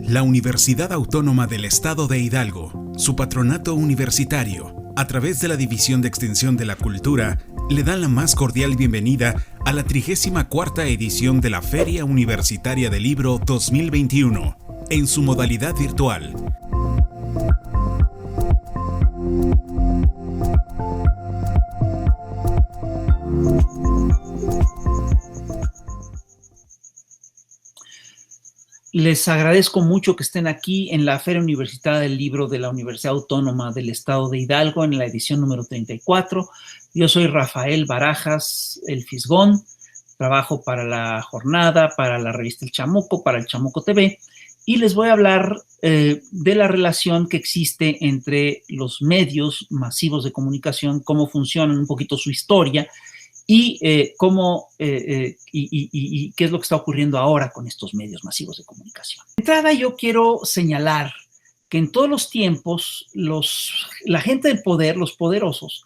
La Universidad Autónoma del Estado de Hidalgo, su patronato universitario, a través de la División de Extensión de la Cultura, le dan la más cordial bienvenida a la 34ª edición de la Feria Universitaria del Libro 2021, en su modalidad virtual. Les agradezco mucho que estén aquí en la Feria Universitaria del Libro de la Universidad Autónoma del Estado de Hidalgo en la edición número 34. Yo soy Rafael Barajas, el Fisgón, trabajo para La Jornada, para la revista El Chamuco, para el Chamuco TV, y les voy a hablar de la relación que existe entre los medios masivos de comunicación, cómo funcionan, un poquito su historia, y qué es lo que está ocurriendo ahora con estos medios masivos de comunicación. De entrada, yo quiero señalar que en todos los tiempos la gente del poder, los poderosos,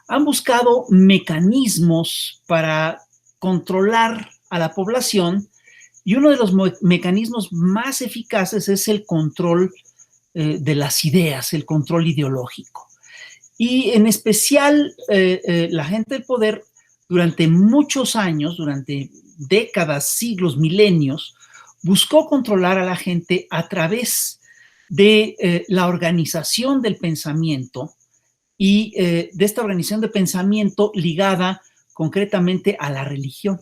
han buscado mecanismos para controlar a la población, y uno de los mecanismos más eficaces es el control de las ideas, el control ideológico. Y en especial la gente del poder durante muchos años, durante décadas, siglos, milenios, buscó controlar a la gente a través de la organización del pensamiento y de esta organización de pensamiento ligada concretamente a la religión.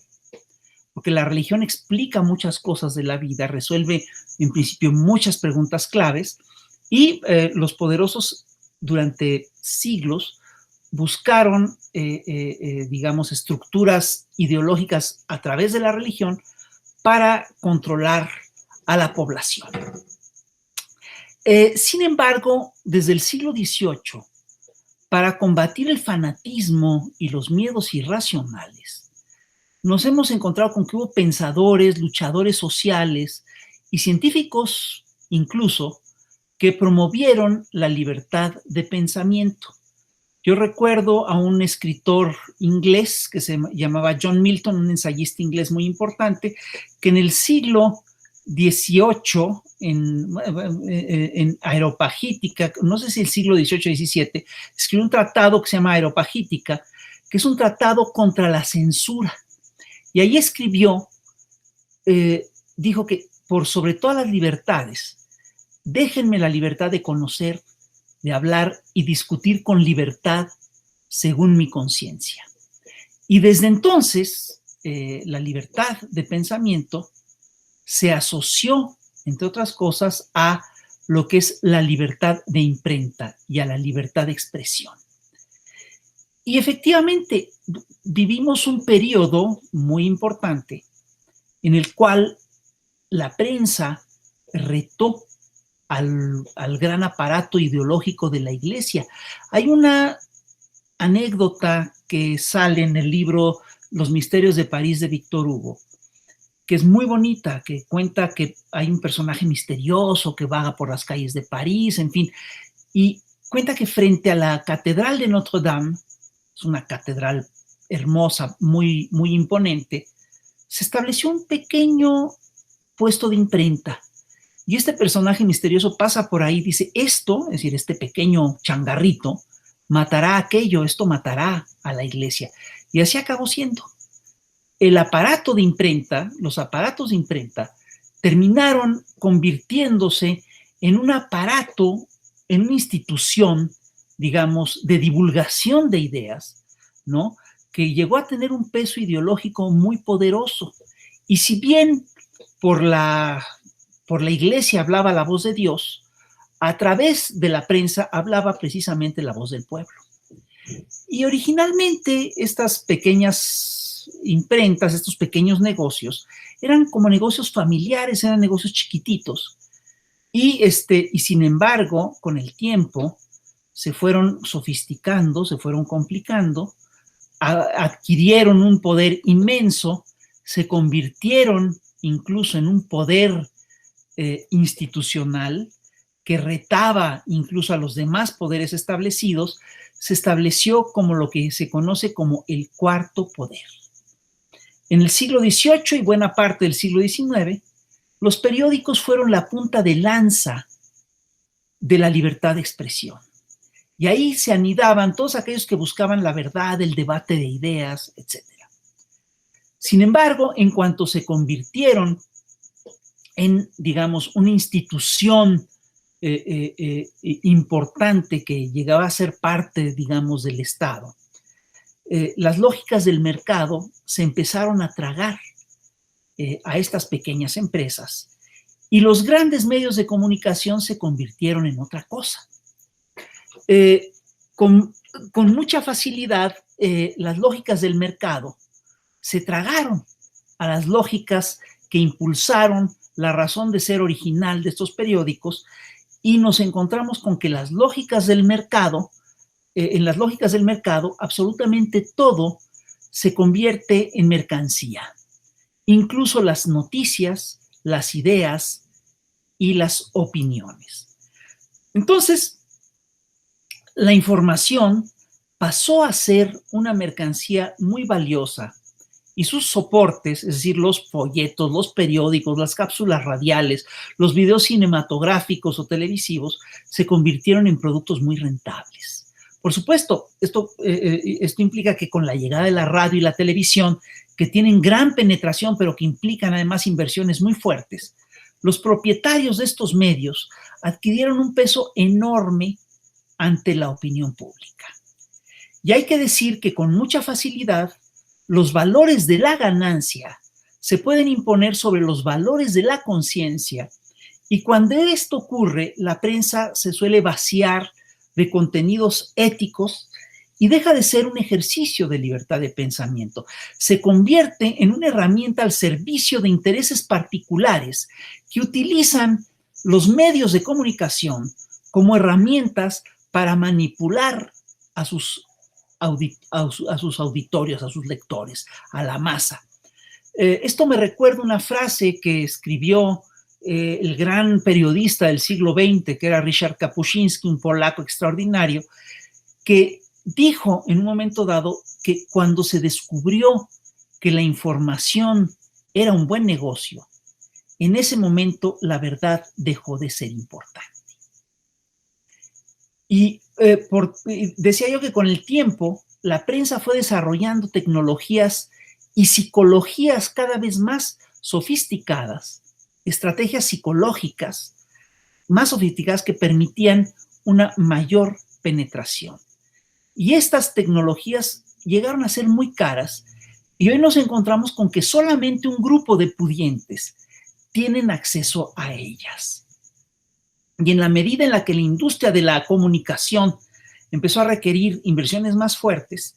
Porque la religión explica muchas cosas de la vida, resuelve en principio muchas preguntas claves, y los poderosos durante siglos buscaron, digamos, estructuras ideológicas a través de la religión para controlar a la población. Sin embargo, desde el siglo XVIII, para combatir el fanatismo y los miedos irracionales, nos hemos encontrado con que hubo pensadores, luchadores sociales y científicos incluso que promovieron la libertad de pensamiento. Yo recuerdo a un escritor inglés que se llamaba John Milton, un ensayista inglés muy importante, que en el siglo XVIII, en Areopagítica, no sé si el siglo XVIII o XVII, escribió un tratado que se llama Areopagítica, que es un tratado contra la censura. Y ahí escribió, dijo que por sobre todas las libertades, déjenme la libertad de conocer, de hablar y discutir con libertad según mi conciencia. Y desde entonces, la libertad de pensamiento se asoció, entre otras cosas, a lo que es la libertad de imprenta y a la libertad de expresión. Y efectivamente, vivimos un periodo muy importante en el cual la prensa retó al gran aparato ideológico de la Iglesia. Hay una anécdota que sale en el libro Los Misterios de París de Víctor Hugo, que es muy bonita, que cuenta que hay un personaje misterioso que vaga por las calles de París, en fin, y cuenta que frente a la Catedral de Notre Dame, es una catedral hermosa, muy, muy imponente, se estableció un pequeño puesto de imprenta. Y este personaje misterioso pasa por ahí y dice, esto, es decir, este pequeño changarrito, matará a aquello, esto matará a la iglesia. Y así acabó siendo. El aparato de imprenta, los aparatos de imprenta, terminaron convirtiéndose en un aparato, en una institución, digamos, de divulgación de ideas, ¿no?, que llegó a tener un peso ideológico muy poderoso. Y si bien por la Iglesia hablaba la voz de Dios, a través de la prensa hablaba precisamente la voz del pueblo. Y originalmente estas pequeñas imprentas, estos pequeños negocios, eran como negocios familiares, eran negocios chiquititos. Y sin embargo, con el tiempo, se fueron sofisticando, se fueron complicando, adquirieron un poder inmenso, se convirtieron incluso en un poder institucional que retaba incluso a los demás poderes establecidos. Se estableció como lo que se conoce como el cuarto poder. En el siglo XVIII y buena parte del siglo XIX, los periódicos fueron la punta de lanza de la libertad de expresión. Y ahí se anidaban todos aquellos que buscaban la verdad, el debate de ideas, etc. Sin embargo, en cuanto se convirtieron en, digamos, una institución importante que llegaba a ser parte, digamos, del Estado, las lógicas del mercado se empezaron a tragar a estas pequeñas empresas y los grandes medios de comunicación se convirtieron en otra cosa. Con mucha facilidad, las lógicas del mercado se tragaron a las lógicas que impulsaron la razón de ser original de estos periódicos y nos encontramos con que las lógicas del mercado, en las lógicas del mercado, absolutamente todo se convierte en mercancía, incluso las noticias, las ideas y las opiniones. Entonces, la información pasó a ser una mercancía muy valiosa y sus soportes, es decir, los folletos, los periódicos, las cápsulas radiales, los videos cinematográficos o televisivos, se convirtieron en productos muy rentables. Por supuesto, esto implica que con la llegada de la radio y la televisión, que tienen gran penetración, pero que implican además inversiones muy fuertes, los propietarios de estos medios adquirieron un peso enorme ante la opinión pública. Y hay que decir que con mucha facilidad los valores de la ganancia se pueden imponer sobre los valores de la conciencia y cuando esto ocurre, la prensa se suele vaciar de contenidos éticos y deja de ser un ejercicio de libertad de pensamiento. Se convierte en una herramienta al servicio de intereses particulares que utilizan los medios de comunicación como herramientas para manipular a sus auditorios, a sus lectores, a la masa. Esto me recuerda una frase que escribió el gran periodista del siglo XX, que era Ryszard Kapuscinski, un polaco extraordinario, que dijo en un momento dado que cuando se descubrió que la información era un buen negocio, en ese momento la verdad dejó de ser importante. Y decía yo que con el tiempo la prensa fue desarrollando tecnologías y psicologías cada vez más sofisticadas, estrategias psicológicas más sofisticadas que permitían una mayor penetración. Y estas tecnologías llegaron a ser muy caras y hoy nos encontramos con que solamente un grupo de pudientes tienen acceso a ellas. Y en la medida en la que la industria de la comunicación empezó a requerir inversiones más fuertes,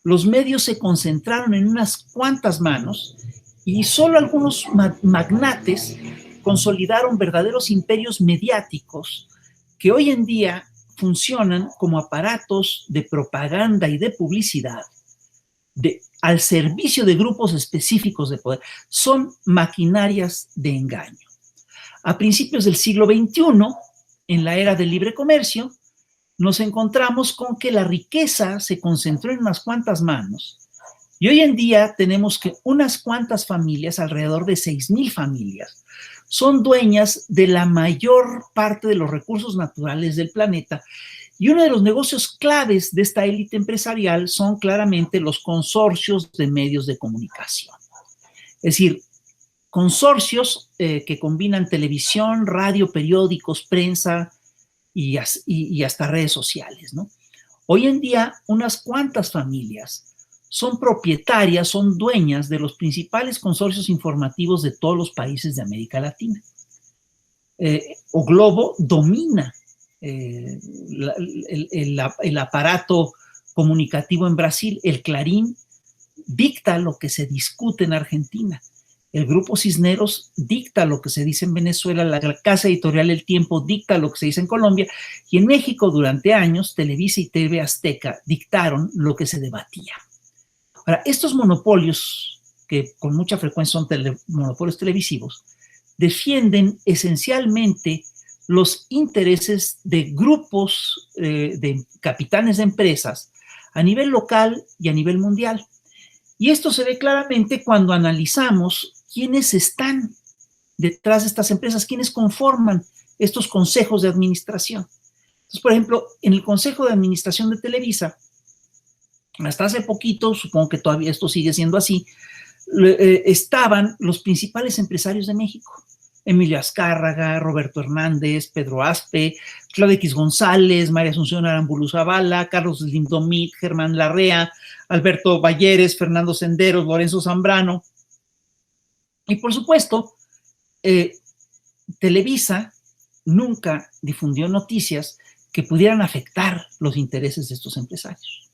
los medios se concentraron en unas cuantas manos y solo algunos magnates consolidaron verdaderos imperios mediáticos que hoy en día funcionan como aparatos de propaganda y de publicidad al servicio de grupos específicos de poder. Son maquinarias de engaño. A principios del siglo XXI, en la era del libre comercio, nos encontramos con que la riqueza se concentró en unas cuantas manos y hoy en día tenemos que unas cuantas familias, alrededor de 6,000 familias, son dueñas de la mayor parte de los recursos naturales del planeta y uno de los negocios claves de esta élite empresarial son claramente los consorcios de medios de comunicación. Es decir, consorcios que combinan televisión, radio, periódicos, prensa y hasta redes sociales, ¿no? Hoy en día, unas cuantas familias son propietarias, son dueñas de los principales consorcios informativos de todos los países de América Latina. O Globo domina el aparato comunicativo en Brasil. El Clarín dicta lo que se discute en Argentina. El Grupo Cisneros dicta lo que se dice en Venezuela, la casa editorial El Tiempo dicta lo que se dice en Colombia, y en México durante años Televisa y TV Azteca dictaron lo que se debatía. Ahora, estos monopolios, que con mucha frecuencia son monopolios televisivos, defienden esencialmente los intereses de grupos de capitanes de empresas a nivel local y a nivel mundial. Y esto se ve claramente cuando analizamos quiénes están detrás de estas empresas, quienes conforman estos consejos de administración. Entonces, por ejemplo, en el Consejo de Administración de Televisa, hasta hace poquito, supongo que todavía esto sigue siendo así, estaban los principales empresarios de México. Emilio Azcárraga, Roberto Hernández, Pedro Aspe, Claudia X González, María Asunción Aramburu Zavala, Carlos Lindomit, Germán Larrea, Alberto Balleres, Fernando Senderos, Lorenzo Zambrano. Y por supuesto, Televisa nunca difundió noticias que pudieran afectar los intereses de estos empresarios.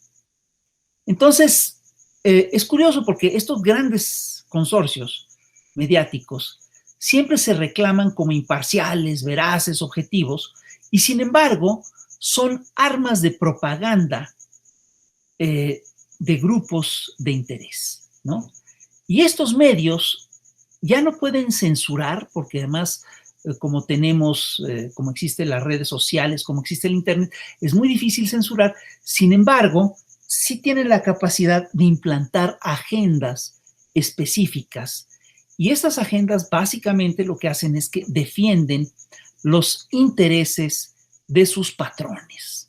Entonces, es curioso porque estos grandes consorcios mediáticos siempre se reclaman como imparciales, veraces, objetivos, y sin embargo son armas de propaganda de grupos de interés, ¿no? Y estos medios ya no pueden censurar, porque además, como tenemos, como existen las redes sociales, como existe el Internet, es muy difícil censurar. Sin embargo, sí tienen la capacidad de implantar agendas específicas. Y estas agendas básicamente lo que hacen es que defienden los intereses de sus patrones.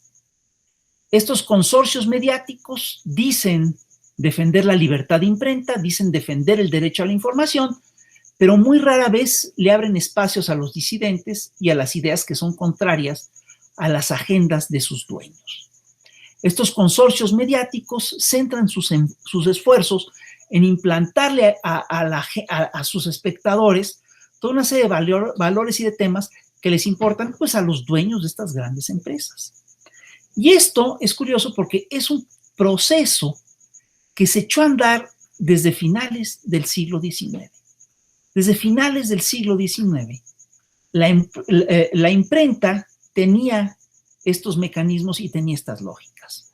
Estos consorcios mediáticos dicen defender la libertad de imprenta, dicen defender el derecho a la información, pero muy rara vez le abren espacios a los disidentes y a las ideas que son contrarias a las agendas de sus dueños. Estos consorcios mediáticos centran sus esfuerzos en implantarle a sus espectadores toda una serie de valores y de temas que les importan pues a los dueños de estas grandes empresas. Y esto es curioso porque es un proceso que se echó a andar desde finales del siglo XIX. Desde finales del siglo XIX, la imprenta tenía estos mecanismos y tenía estas lógicas.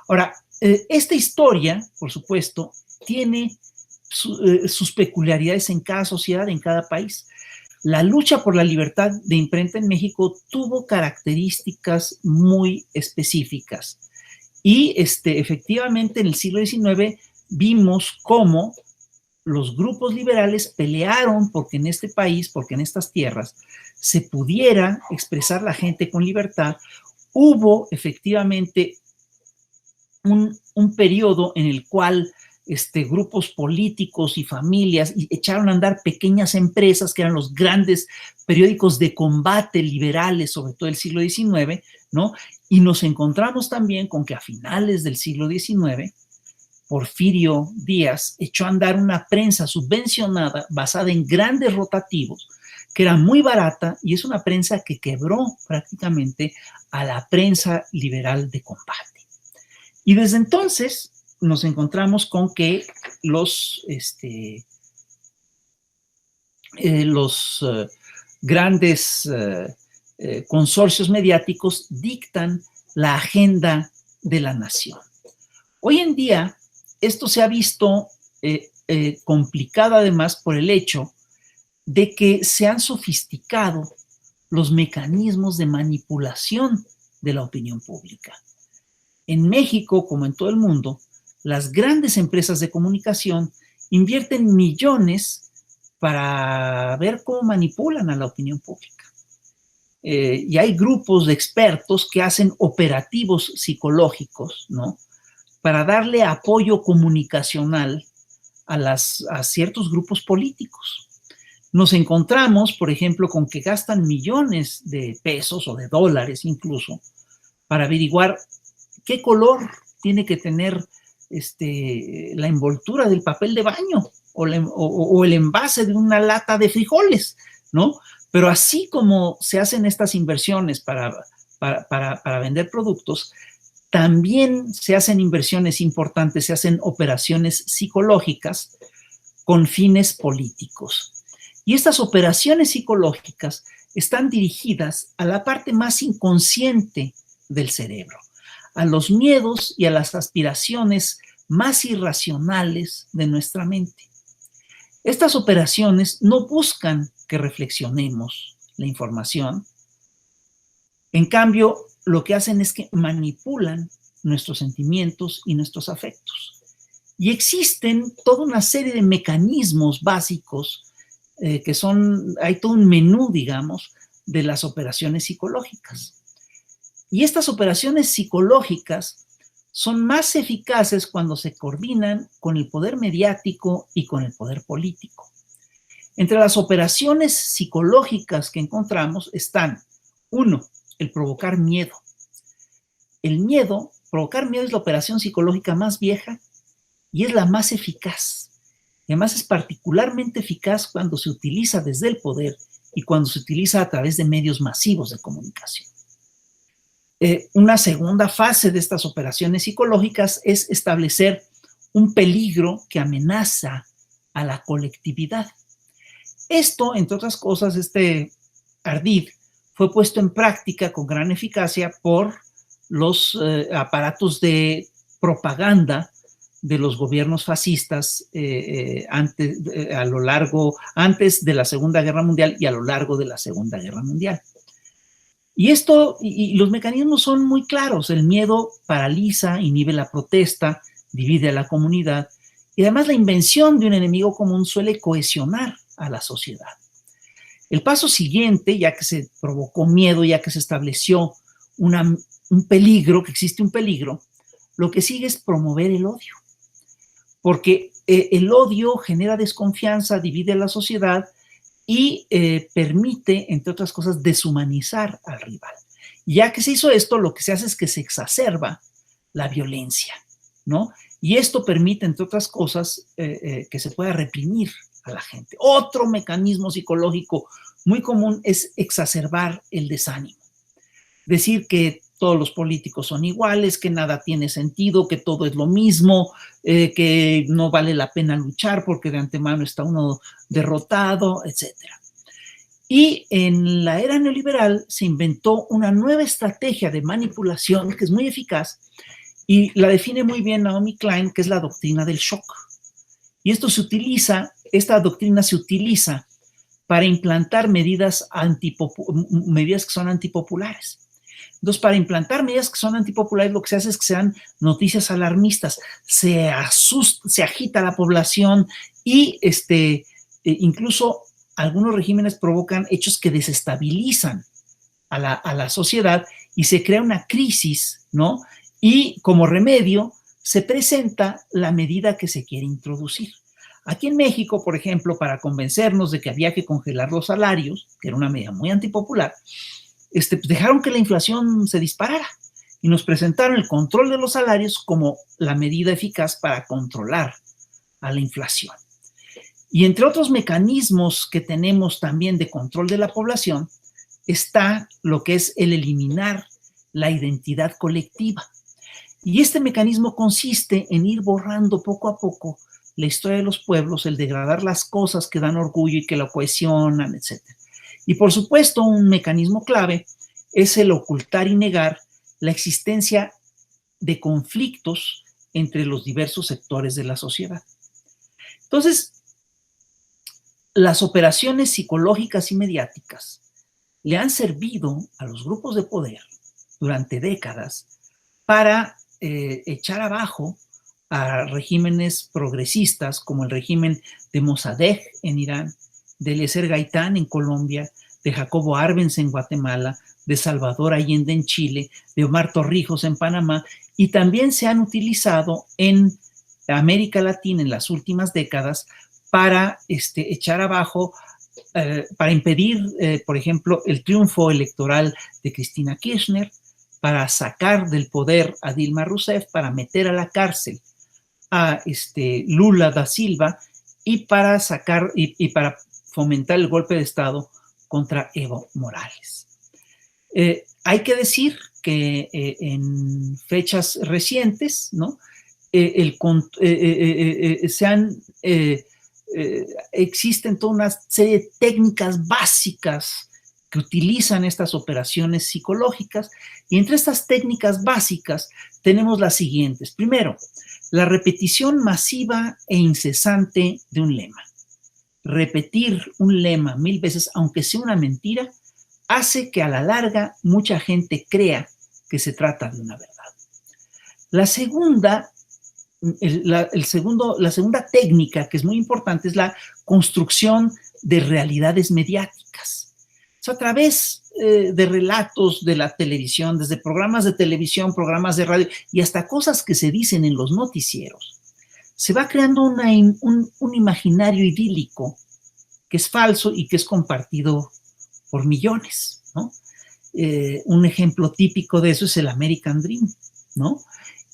Ahora, esta historia, por supuesto, tiene sus peculiaridades en cada sociedad, en cada país. La lucha por la libertad de imprenta en México tuvo características muy específicas. Y efectivamente en el siglo XIX vimos cómo los grupos liberales pelearon porque en este país, porque en estas tierras, se pudiera expresar la gente con libertad. Hubo efectivamente un periodo en el cual grupos políticos y familias echaron a andar pequeñas empresas que eran los grandes periódicos de combate liberales, sobre todo del siglo XIX, ¿no? Y nos encontramos también con que a finales del siglo XIX, Porfirio Díaz echó a andar una prensa subvencionada basada en grandes rotativos, que era muy barata y es una prensa que quebró prácticamente a la prensa liberal de combate. Y desde entonces nos encontramos con que los grandes consorcios mediáticos dictan la agenda de la nación. Hoy en día, esto se ha visto complicado además por el hecho de que se han sofisticado los mecanismos de manipulación de la opinión pública. En México, como en todo el mundo, las grandes empresas de comunicación invierten millones para ver cómo manipulan a la opinión pública. Y hay grupos de expertos que hacen operativos psicológicos, ¿no?, para darle apoyo comunicacional a ciertos grupos políticos. Nos encontramos, por ejemplo, con que gastan millones de pesos o de dólares incluso para averiguar qué color tiene que tener la envoltura del papel de baño o el envase de una lata de frijoles, ¿no? Pero así como se hacen estas inversiones para vender productos, también se hacen inversiones importantes, se hacen operaciones psicológicas con fines políticos. Y estas operaciones psicológicas están dirigidas a la parte más inconsciente del cerebro, a los miedos y a las aspiraciones más irracionales de nuestra mente. Estas operaciones no buscan que reflexionemos la información. En cambio, lo que hacen es que manipulan nuestros sentimientos y nuestros afectos. Y existen toda una serie de mecanismos básicos hay todo un menú, digamos, de las operaciones psicológicas. Y estas operaciones psicológicas son más eficaces cuando se coordinan con el poder mediático y con el poder político. Entre las operaciones psicológicas que encontramos están, 1, el provocar miedo. Provocar miedo es la operación psicológica más vieja y es la más eficaz. Además, es particularmente eficaz cuando se utiliza desde el poder y cuando se utiliza a través de medios masivos de comunicación. Una segunda fase de estas operaciones psicológicas es establecer un peligro que amenaza a la colectividad. Esto, entre otras cosas, este ardid fue puesto en práctica con gran eficacia por los aparatos de propaganda de los gobiernos fascistas antes de la Segunda Guerra Mundial y a lo largo de la Segunda Guerra Mundial. Y los mecanismos son muy claros. El miedo paraliza, inhibe la protesta, divide a la comunidad y además la invención de un enemigo común suele cohesionar a la sociedad. El paso siguiente, ya que se provocó miedo, ya que se estableció un peligro, que existe un peligro, lo que sigue es promover el odio. Porque el odio genera desconfianza, divide a la sociedad y permite, entre otras cosas, deshumanizar al rival. Ya que se hizo esto, lo que se hace es que se exacerba la violencia, ¿no? Y esto permite, entre otras cosas, que se pueda reprimir a la gente. Otro mecanismo psicológico muy común es exacerbar el desánimo. Decir que todos los políticos son iguales, que nada tiene sentido, que todo es lo mismo, que no vale la pena luchar porque de antemano está uno derrotado, etc. Y en la era neoliberal se inventó una nueva estrategia de manipulación que es muy eficaz y la define muy bien Naomi Klein, que es la doctrina del shock. Y esta doctrina se utiliza para implantar medidas que son antipopulares. Entonces, para implantar medidas que son antipopulares, lo que se hace es que se dan noticias alarmistas, se agita la población y incluso algunos regímenes provocan hechos que desestabilizan a la sociedad y se crea una crisis, ¿no? Y como remedio se presenta la medida que se quiere introducir. Aquí en México, por ejemplo, para convencernos de que había que congelar los salarios, que era una medida muy antipopular, dejaron que la inflación se disparara y nos presentaron el control de los salarios como la medida eficaz para controlar a la inflación. Y entre otros mecanismos que tenemos también de control de la población está lo que es el eliminar la identidad colectiva. Y este mecanismo consiste en ir borrando poco a poco la historia de los pueblos, el degradar las cosas que dan orgullo y que la cohesionan, etc. Y por supuesto, un mecanismo clave es el ocultar y negar la existencia de conflictos entre los diversos sectores de la sociedad. Entonces, las operaciones psicológicas y mediáticas le han servido a los grupos de poder durante décadas para echar abajo a regímenes progresistas como el régimen de Mossadegh en Irán, de Eliezer Gaitán en Colombia, de Jacobo Arbenz en Guatemala, de Salvador Allende en Chile, de Omar Torrijos en Panamá, y también se han utilizado en América Latina en las últimas décadas para echar abajo, para impedir, por ejemplo, el triunfo electoral de Cristina Kirchner, para sacar del poder a Dilma Rousseff, para meter a la cárcel a Lula da Silva y para fomentar el golpe de Estado contra Evo Morales. Hay que decir que en fechas recientes, ¿no? Existen toda una serie de técnicas básicas que utilizan estas operaciones psicológicas, y entre estas técnicas básicas tenemos las siguientes. Primero, la repetición masiva e incesante de un lema. Repetir un lema 1000 veces, aunque sea una mentira, hace que a la larga mucha gente crea que se trata de una verdad. La segunda técnica que es muy importante es la construcción de realidades mediáticas. Es a través de relatos de la televisión, desde programas de televisión, programas de radio y hasta cosas que se dicen en los noticieros, se va creando un imaginario idílico que es falso y que es compartido por millones, ¿no? Un ejemplo típico de eso es el American Dream, ¿no?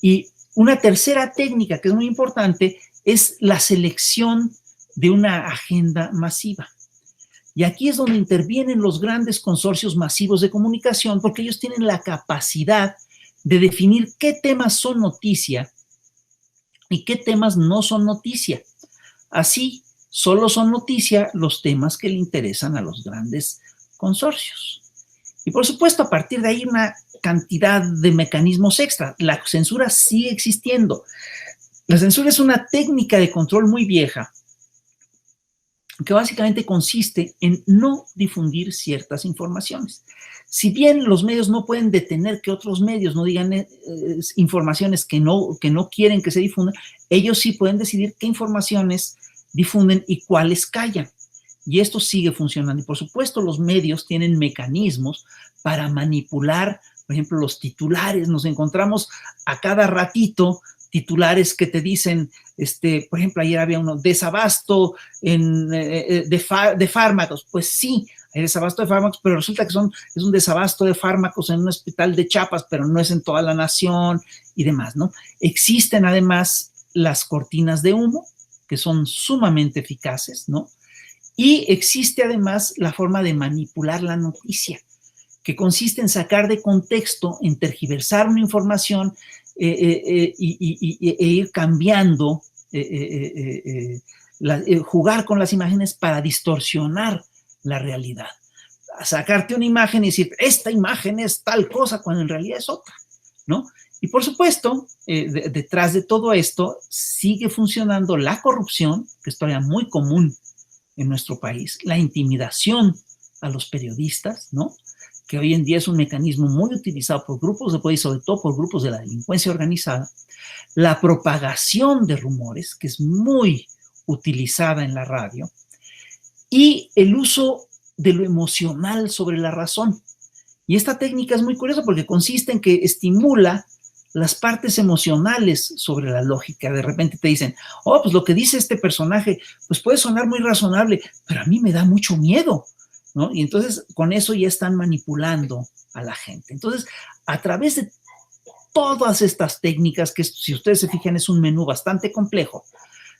Y una tercera técnica que es muy importante es la selección de una agenda masiva. Y aquí es donde intervienen los grandes consorcios masivos de comunicación, porque ellos tienen la capacidad de definir qué temas son noticia y qué temas no son noticia. Así, solo son noticia los temas que le interesan a los grandes consorcios. Y por supuesto, a partir de ahí una cantidad de mecanismos extra. La censura sigue existiendo. La censura es una técnica de control muy vieja que básicamente consiste en no difundir ciertas informaciones. Si bien los medios no pueden detener que otros medios no digan informaciones que no quieren que se difundan, ellos sí pueden decidir qué informaciones difunden y cuáles callan. Y esto sigue funcionando. Y por supuesto, los medios tienen mecanismos para manipular, por ejemplo, los titulares. Nos encontramos a cada ratito titulares que te dicen, por ejemplo, ayer había uno, desabasto de fármacos. Pues sí, hay desabasto de fármacos, pero resulta que es un desabasto de fármacos en un hospital de Chiapas, pero no es en toda la nación y demás, ¿no? Existen además las cortinas de humo, que son sumamente eficaces, ¿no? Y existe además la forma de manipular la noticia, que consiste en sacar de contexto, en tergiversar una información e ir cambiando, jugar con las imágenes para distorsionar la realidad. Sacarte una imagen y decir, esta imagen es tal cosa, cuando en realidad es otra, ¿no? Y por supuesto, detrás de todo esto sigue funcionando la corrupción, que es todavía muy común en nuestro país, la intimidación a los periodistas, ¿no? Que hoy en día es un mecanismo muy utilizado por grupos de poder y sobre todo por grupos de la delincuencia organizada, la propagación de rumores, que es muy utilizada en la radio, y el uso de lo emocional sobre la razón. Y esta técnica es muy curiosa porque consiste en que estimula las partes emocionales sobre la lógica. De repente te dicen, oh, pues lo que dice este personaje, pues puede sonar muy razonable, pero a mí me da mucho miedo, ¿no? Y entonces con eso ya están manipulando a la gente. Entonces, a través de todas estas técnicas, que si ustedes se fijan es un menú bastante complejo,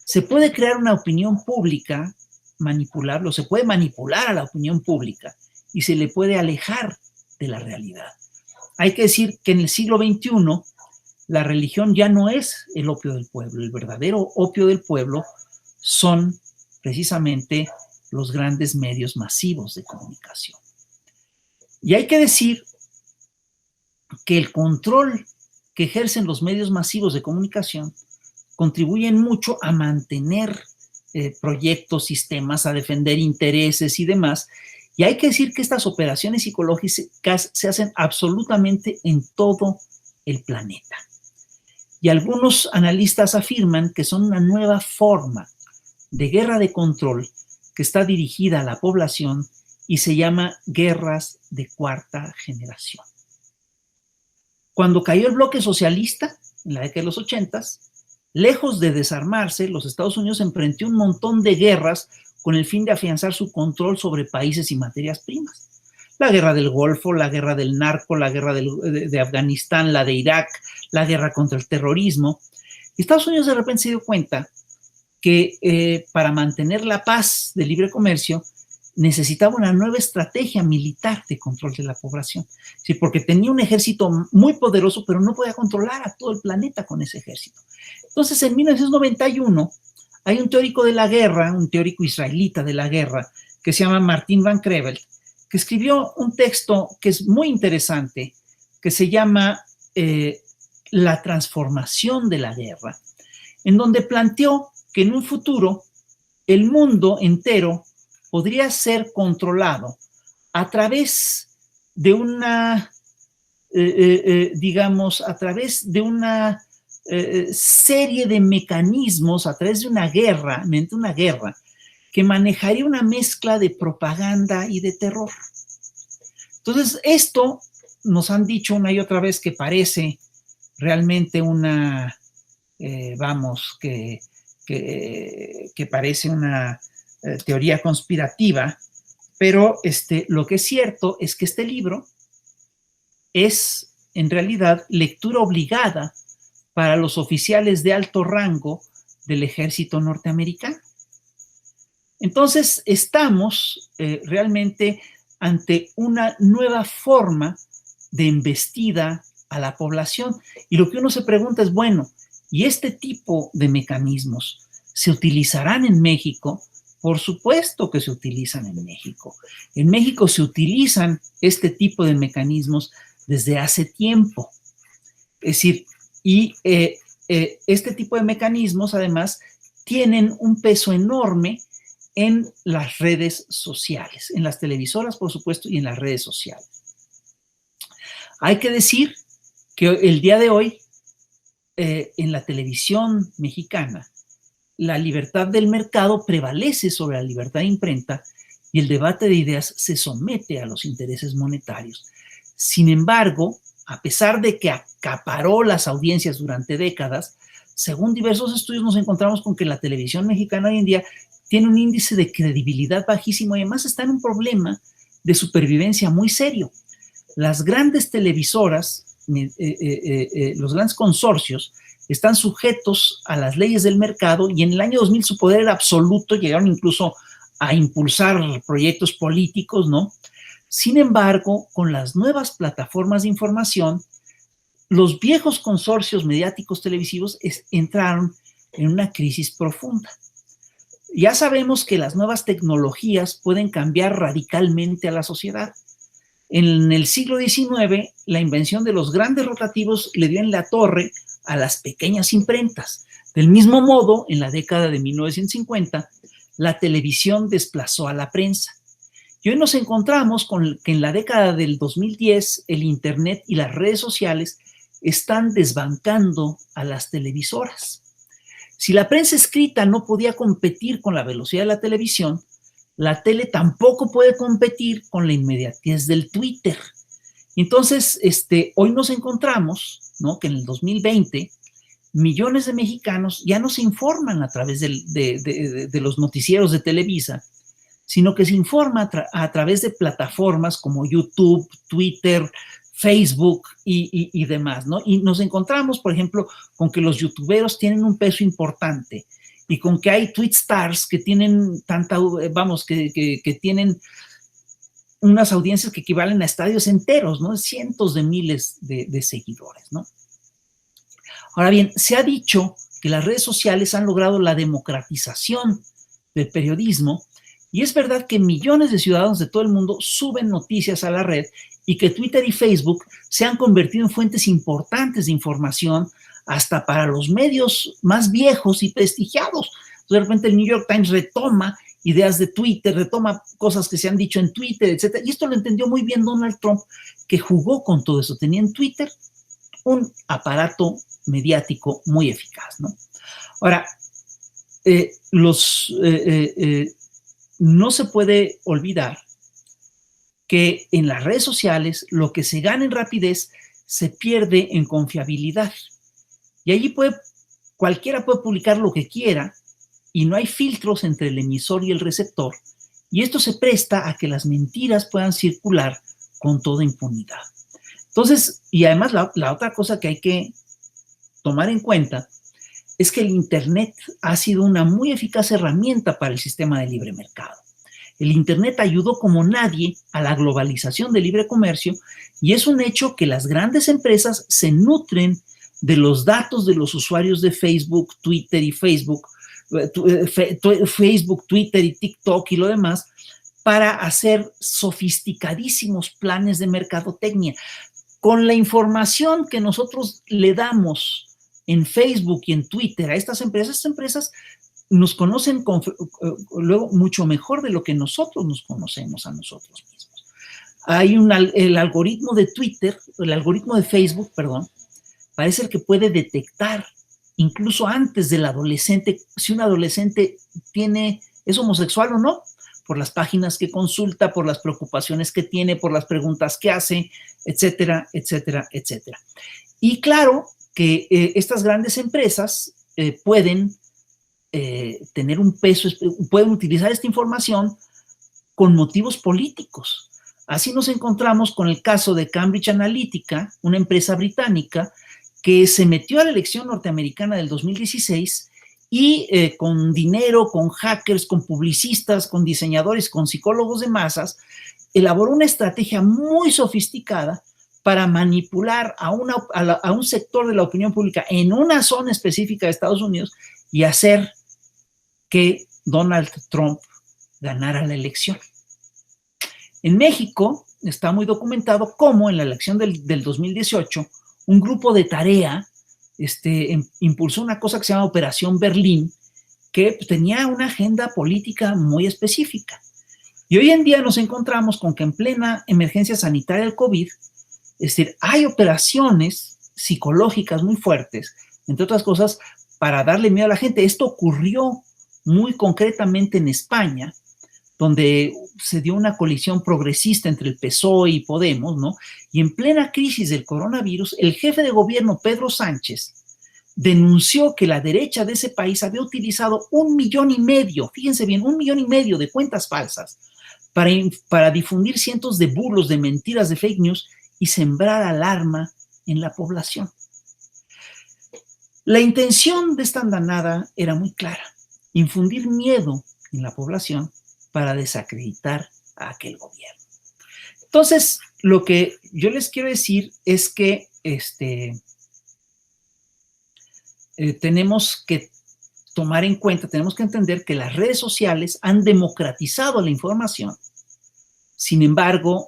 se puede crear una opinión pública, manipularlo, se puede manipular a la opinión pública y se le puede alejar de la realidad. Hay que decir que en el siglo XXI la religión ya no es el opio del pueblo. El verdadero opio del pueblo son precisamente los grandes medios masivos de comunicación. Y hay que decir que el control que ejercen los medios masivos de comunicación contribuyen mucho a mantener proyectos, sistemas, a defender intereses y demás. Y hay que decir que estas operaciones psicológicas se hacen absolutamente en todo el planeta. Y algunos analistas afirman que son una nueva forma de guerra de control que está dirigida a la población y se llama guerras de cuarta generación. Cuando cayó el bloque socialista, en la década de los 80s, lejos de desarmarse, los Estados Unidos emprendió un montón de guerras con el fin de afianzar su control sobre países y materias primas. La guerra del Golfo, la guerra del narco, la guerra de Afganistán, la de Irak, la guerra contra el terrorismo. Y Estados Unidos de repente se dio cuenta que para mantener la paz de libre comercio necesitaba una nueva estrategia militar de control de la población. Sí, porque tenía un ejército muy poderoso, pero no podía controlar a todo el planeta con ese ejército. Entonces, en 1991, hay un teórico de la guerra, un teórico israelita de la guerra, que se llama Martin Van Creveld, que escribió un texto que es muy interesante, que se llama La transformación de la guerra, en donde planteó que en un futuro el mundo entero podría ser controlado a través de una, digamos, a través de una serie de mecanismos, a través de una guerra, mediante una guerra, que manejaría una mezcla de propaganda y de terror. Entonces, esto nos han dicho una y otra vez que parece realmente una, que parece una teoría conspirativa, pero lo que es cierto es que este libro es en realidad lectura obligada para los oficiales de alto rango del ejército norteamericano. Entonces, estamos realmente ante una nueva forma de embestida a la población. Y lo que uno se pregunta es, bueno, ¿y este tipo de mecanismos se utilizarán en México? Por supuesto que se utilizan en México. En México se utilizan este tipo de mecanismos desde hace tiempo. Es decir, y este tipo de mecanismos, además, tienen un peso enorme en las redes sociales, en las televisoras, por supuesto, y en las redes sociales. Hay que decir que el día de hoy, en la televisión mexicana, la libertad del mercado prevalece sobre la libertad de imprenta y el debate de ideas se somete a los intereses monetarios. Sin embargo, a pesar de que acaparó las audiencias durante décadas, según diversos estudios nos encontramos con que la televisión mexicana hoy en día tiene un índice de credibilidad bajísimo y además está en un problema de supervivencia muy serio. Las grandes televisoras, los grandes consorcios, están sujetos a las leyes del mercado y en el año 2000 su poder era absoluto, llegaron incluso a impulsar proyectos políticos, ¿no? Sin embargo, con las nuevas plataformas de información, los viejos consorcios mediáticos televisivos entraron en una crisis profunda. Ya sabemos que las nuevas tecnologías pueden cambiar radicalmente a la sociedad. En el siglo XIX, la invención de los grandes rotativos le dio en la torre a las pequeñas imprentas. Del mismo modo, en la década de 1950, la televisión desplazó a la prensa. Y hoy nos encontramos con que en la década del 2010 el Internet y las redes sociales están desbancando a las televisoras. Si la prensa escrita no podía competir con la velocidad de la televisión, la tele tampoco puede competir con la inmediatez del Twitter. Entonces, hoy nos encontramos, ¿no?, que en el 2020 millones de mexicanos ya no se informan a través de los noticieros de Televisa, sino que se informa a través de plataformas como YouTube, Twitter, Facebook y demás, ¿no? Y nos encontramos, por ejemplo, con que los youtuberos tienen un peso importante y con que hay tweet stars que tienen que tienen unas audiencias que equivalen a estadios enteros, ¿no? Cientos de miles de seguidores, ¿no? Ahora bien, se ha dicho que las redes sociales han logrado la democratización del periodismo y es verdad que millones de ciudadanos de todo el mundo suben noticias a la red y que Twitter y Facebook se han convertido en fuentes importantes de información hasta para los medios más viejos y prestigiados. De repente el New York Times retoma ideas de Twitter, retoma cosas que se han dicho en Twitter, etc. Y esto lo entendió muy bien Donald Trump, que jugó con todo eso. Tenía en Twitter un aparato mediático muy eficaz, ¿no? Ahora, no se puede olvidar que en las redes sociales lo que se gana en rapidez se pierde en confiabilidad. Y allí cualquiera puede publicar lo que quiera y no hay filtros entre el emisor y el receptor. Y esto se presta a que las mentiras puedan circular con toda impunidad. Entonces, y además la otra cosa que hay que tomar en cuenta es que el Internet ha sido una muy eficaz herramienta para el sistema de libre mercado. El Internet ayudó como nadie a la globalización del libre comercio y es un hecho que las grandes empresas se nutren de los datos de los usuarios de Facebook, Twitter y Facebook, Twitter y TikTok y lo demás para hacer sofisticadísimos planes de mercadotecnia. Con la información que nosotros le damos en Facebook y en Twitter a estas empresas nos conocen luego mucho mejor de lo que nosotros nos conocemos a nosotros mismos. Hay el algoritmo de Twitter, el algoritmo de Facebook, perdón, parece que puede detectar incluso antes del adolescente, si un adolescente tiene ¿Es homosexual o no? Por las páginas que consulta, por las preocupaciones que tiene, por las preguntas que hace, etcétera, etcétera, etcétera. Y claro que estas grandes empresas pueden tener un peso, pueden utilizar esta información con motivos políticos. Así nos encontramos con el caso de Cambridge Analytica, una empresa británica que se metió a la elección norteamericana del 2016 y con dinero, con hackers, con publicistas, con diseñadores, con psicólogos de masas, elaboró una estrategia muy sofisticada para manipular a un sector de la opinión pública en una zona específica de Estados Unidos y hacer que Donald Trump ganara la elección. En México está muy documentado cómo en la elección del 2018 un grupo de tarea impulsó una cosa que se llama Operación Berlín, que tenía una agenda política muy específica. Y hoy en día nos encontramos con que en plena emergencia sanitaria del COVID, hay operaciones psicológicas muy fuertes, entre otras cosas, para darle miedo a la gente. Esto ocurrió muy concretamente en España, donde se dio una colisión progresista entre el PSOE y Podemos, ¿no? Y en plena crisis del coronavirus, el jefe de gobierno, Pedro Sánchez, denunció que la derecha de ese país había utilizado 1,5 millones, fíjense bien, 1,5 millones de cuentas falsas para difundir cientos de bulos, de mentiras, de fake news y sembrar alarma en la población. La intención de esta andanada era muy clara: infundir miedo en la población para desacreditar a aquel gobierno. Entonces, lo que yo les quiero decir es que tenemos que tomar en cuenta, tenemos que entender que las redes sociales han democratizado la información. Sin embargo,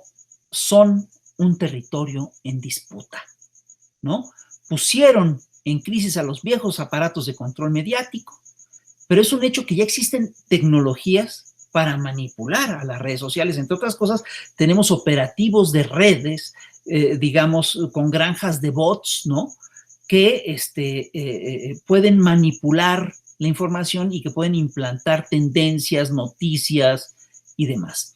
son un territorio en disputa, ¿no? Pusieron en crisis a los viejos aparatos de control mediático, pero es un hecho que ya existen tecnologías para manipular a las redes sociales. Entre otras cosas, tenemos operativos de redes, digamos, con granjas de bots, ¿no? Que pueden manipular la información y que pueden implantar tendencias, noticias y demás.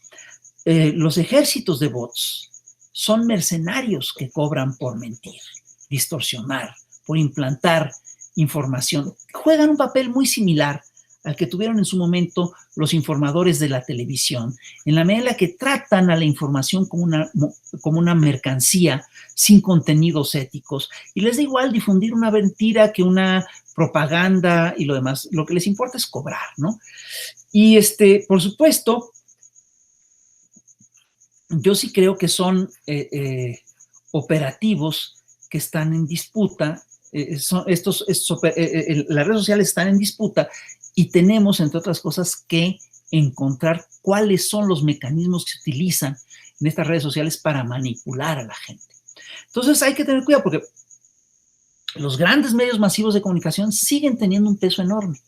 Los ejércitos de bots son mercenarios que cobran por mentir, distorsionar, por implantar información. Juegan un papel muy similar al que tuvieron en su momento los informadores de la televisión, en la medida en la que tratan a la información como una mercancía sin contenidos éticos, y les da igual difundir una mentira que una propaganda y lo demás. Lo que les importa es cobrar, ¿no? Y por supuesto, yo sí creo que son operativos que están en disputa. Las redes sociales están en disputa y tenemos, entre otras cosas, que encontrar cuáles son los mecanismos que se utilizan en estas redes sociales para manipular a la gente. Entonces hay que tener cuidado porque los grandes medios masivos de comunicación siguen teniendo un peso enorme,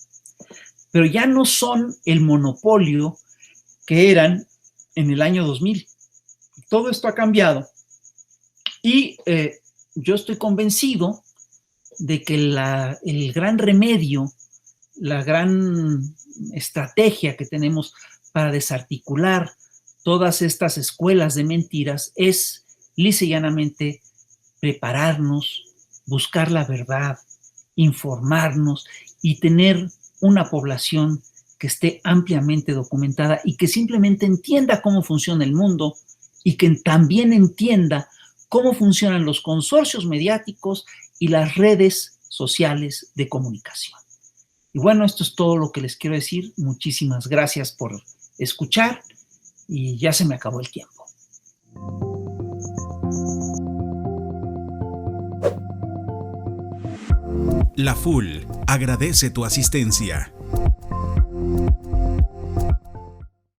pero ya no son el monopolio que eran en el año 2000. Todo esto ha cambiado y yo estoy convencido de que el gran remedio, la gran estrategia que tenemos para desarticular todas estas escuelas de mentiras es lisa y llanamente prepararnos, buscar la verdad, informarnos y tener una población que esté ampliamente documentada y que simplemente entienda cómo funciona el mundo y que también entienda cómo funcionan los consorcios mediáticos y las redes sociales de comunicación. Y bueno, esto es todo lo que les quiero decir. Muchísimas gracias por escuchar y ya se me acabó el tiempo. La FUL agradece tu asistencia.